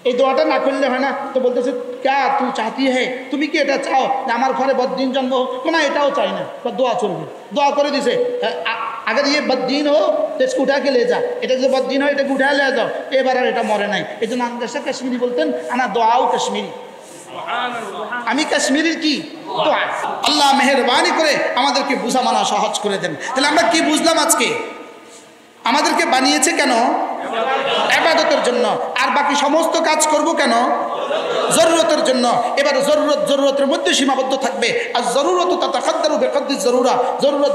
এই দোয়াটা না করলে হয় না? তো বলতেছে ক্যা তুই চাহতি হে, তুমি কি এটা চাও যে আমার ঘরে বদ্দিন জন্ম হোক? না এটাও চাই না, দোয়া চলবে। দোয়া করে দিছে अगर ये बददीन हो तो इसको उठा के ले जा, এটা যদি বদদিন হয় এটাকে উঠা ले যাও। এবার আর এটা মরে নাই। এই জন্য আনজার শাহ কাশ্মীরি বলতেন আনা দোয়াও কাশ্মীরি, আমি কাশ্মীরের কি দোয়া। আল্লাহ মেহেরবানি করে আমাদেরকে বুঝা মানা সহজ করে দেন। তাহলে আমরা কি বুঝলাম আজকে? আমাদেরকে বানিয়েছে কেন? ইবাদতের জন্য। আর বাকি সমস্ত কাজ করব কেন? জরুরতের জন্য। এবার জরুরতের মধ্যে সীমাবদ্ধ থাকবে। আর জরুরত তাতাকাদ্দারু বিকদ্রি জরুরা,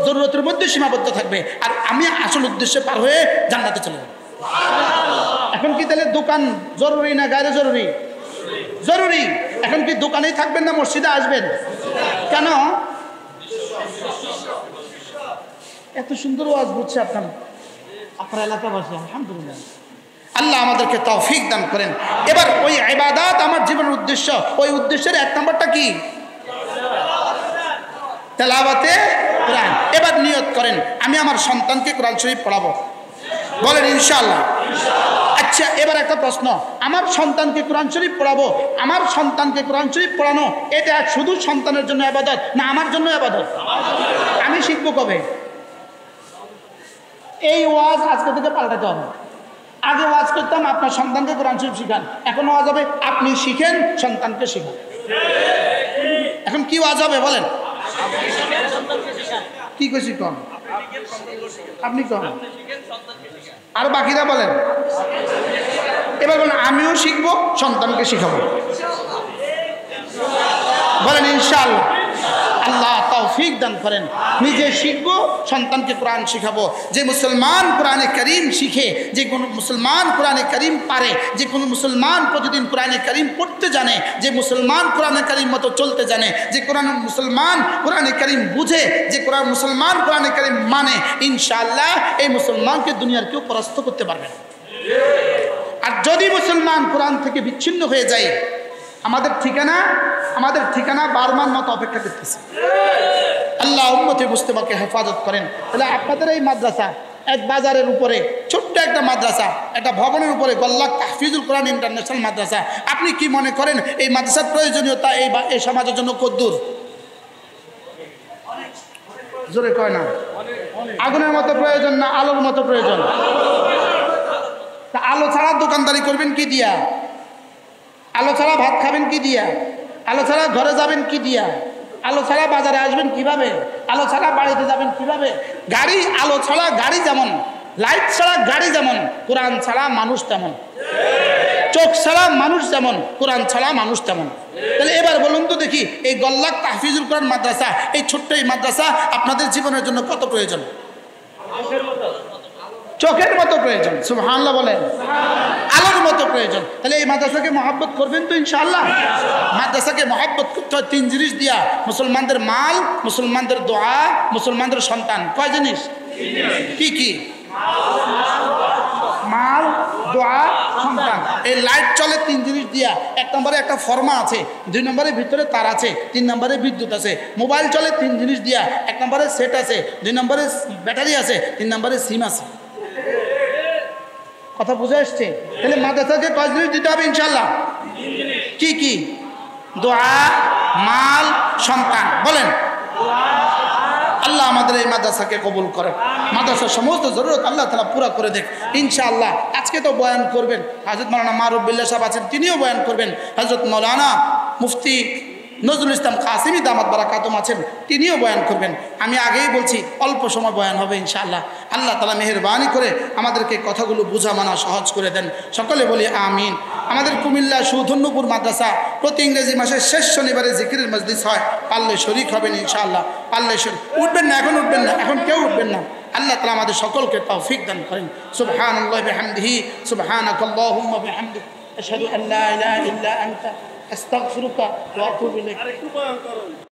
জরুরতের মধ্যে সীমাবদ্ধ থাকবে। আর আমি আসল উদ্দেশ্যে পার হয়ে জান্নাতে চলে যাব। এখন কি তাহলে দোকান জরুরি না গায়রে জরুরি? জরুরি। এখন কি দোকানেই থাকবেন না মসজিদে আসবেন? কেন? এত সুন্দর ওয়াজ বুঝছে আপনার এলাকাবাসী, আলহামদুলিল্লাহ। আল্লাহ আমাদেরকে তৌফিক দান করেন। এবার ওই ইবাদত আমার জীবনের উদ্দেশ্য, ওই উদ্দেশ্যের এক নম্বরটা কি? তেলাওয়াতে কোরআন। এবার নিয়ত করেন আমি আমার সন্তানকে কোরআন শরীফ পড়াবো, বলেন ইনশাআল্লাহ। আচ্ছা, এবার একটা প্রশ্ন, আমার সন্তানকে কোরআন শরীফ পড়াবো, আমার সন্তানকে কোরআন শরীফ পড়ানো এটা শুধু সন্তানের জন্য ইবাদত না আমার জন্য ইবাদত? আমি শিখবো কবে? এই ওয়াজ আজকে থেকে পাল্টাতে হবে। আগে ওয়াজ করতাম আপনার সন্তানকে কোরআন শরীফ শিখান, এখন ওয়াজ হবে আপনি শিখেন সন্তানকে শিখান। এখন কি ওয়াজ হবে বলেন? কি কইছি কম? আপনি কম, আর বাকিরা বলেন। এবার বলেন আমিও শিখবো সন্তানকে শিখাবো, বলেন ইনশাআল্লাহ। আল্লাহ তৌফিক দান করেন। নিজে শিখবো, সন্তানকে কোরআন শিখাবো। যে মুসলমান কোরআনে কারীম শিখে, যে কোনো মুসলমান কোরআনে কারীম পারে, যে কোনো মুসলমান প্রতিদিন কোরআনে কারীম পড়তে জানে, যে মুসলমান কোরআনে কারীম মতো চলতে জানে, যে মুসলমান কোরআনে কারীম বুঝে, যে মুসলমান কোরআনে কারীম মানে, ইনশাআল্লাহ এই মুসলমানকে দুনিয়ার কেউ পরাস্ত করতে পারবে না। আর যদি মুসলমান কোরআন থেকে বিচ্ছিন্ন হয়ে যায়, আমাদের ঠিকানা বারমান মতো অপেক্ষা করতেছে। আল্লাহ উম্মতে মুসলিমাকে হেফাজত করেন। তাহলে আপনাদের এই মাদ্রাসা এক বাজারের উপরে ছোট্ট একটা মাদ্রাসা, একটা ভবনের উপরে গল্লাক তাহফিজুল কোরআন ইন্টারন্যাশনাল মাদ্রাসা, আপনি কি মনে করেন এই মাদ্রাসার প্রয়োজনীয়তা এই সমাজের জন্য কদ্দূর? জোরে কয় না? আগুনের মতো প্রয়োজন না আলোর মতো প্রয়োজন? তা আলো ছাড়া দোকানদারি করবেন কি দিয়া? আলো ছাড়া ভাত খাবেন কি দিয়া? আলো ছাড়া ঘরে যাবেন কি দিয়া? আলো ছাড়া বাজারে আসবেন কিভাবে? আলো ছাড়া বাড়িতে যাবেন কিভাবে? গাড়ি, আলো ছাড়া গাড়ি যেমন, লাইট ছাড়া গাড়ি যেমন, কোরআন ছাড়া মানুষ তেমন। চোখ ছাড়া মানুষ যেমন, কোরআন ছাড়া মানুষ তেমন। তাহলে এবার বলুন তো দেখি, এই গল্লাক তাহফিজুল কোরআন মাদ্রাসা, এই ছোট্ট এই মাদ্রাসা আপনাদের জীবনের জন্য কত প্রয়োজন? চোখের মতো প্রয়োজন। সুবহানাল্লাহ বলেন। আলোর মতো প্রয়োজন। তাহলে এই মাদ্রাসাকে মহব্বত করবেন তো ইনশাআল্লাহ? মাদ্রাসাকে মহব্বত করতে হয় তিন জিনিস দিয়া: মুসলমানদের মাল, মুসলমানদের দোয়া, মুসলমানদের সন্তান। কয় জিনিস? কি কি? মাল, দোয়া, সন্তান। এই লাইট চলে তিন জিনিস দিয়া। এক নম্বরে একটা ফর্মা আছে, দুই নম্বরে ভিতরে তার আছে, তিন নম্বরে বিদ্যুৎ আছে। মোবাইল চলে তিন জিনিস দিয়া। এক নম্বরে সেট আছে, দুই নম্বরে ব্যাটারি আছে, তিন নম্বরে সিম আছে। কথা বুঝে আসছে? তাহলে মাদ্রাসাকে কয় জিনিস দিতে হবে ইনশাআল্লাহ? কি কি? দোয়া, মাল, সন্তান। বলেন। আল্লাহ আমাদের এই মাদ্রাসাকে কবুল করে, মাদ্রাসার সমস্ত জরুরত আল্লাহ তাআলা পুরা করে দেখ ইনশাআল্লাহ। আজকে তো বয়ান করবেন হযরত মাওলানা মারুফ বিল্লাহ সাহেব আছেন, তিনিও বয়ান করবেন। হযরত মাওলানা মুফতি নজরুল ইসলাম কাসিমি দামাত বারাকাতুম আছেন, তিনিও বয়ান করবেন। আমি আগেই বলছি অল্প সময় বয়ান হবে ইনশাআল্লাহ। আল্লাহ তাআলা মেহেরবানি করে আমাদেরকে কথাগুলো বোঝা মানা সহজ করে দেন। সকলে বলি আমিন। আমাদের কুমিল্লা সুধন্যপুর মাদ্রাসা প্রতি ইংরেজি মাসের শেষ শনিবারে জিকিরের মজলিস হয়, পারলে শরীক হবেন ইনশাআল্লাহ। পারলে উঠবেন না, এখন উঠবেন না, এখন কেউ উঠবেন না। আল্লাহ তাআলা আমাদের সকলকে তৌফিক দান করেন। সুবহানাল্লাহি ওয়া বিহামদিহি, সুবহানাকাল্লাহুম্মা ওয়া বিহামদিকা, আশহাদু আল্লা ইলাহা ইল্লা আনতা আস্তাগফিরুকা ওয়া আতুবু ইলাইক।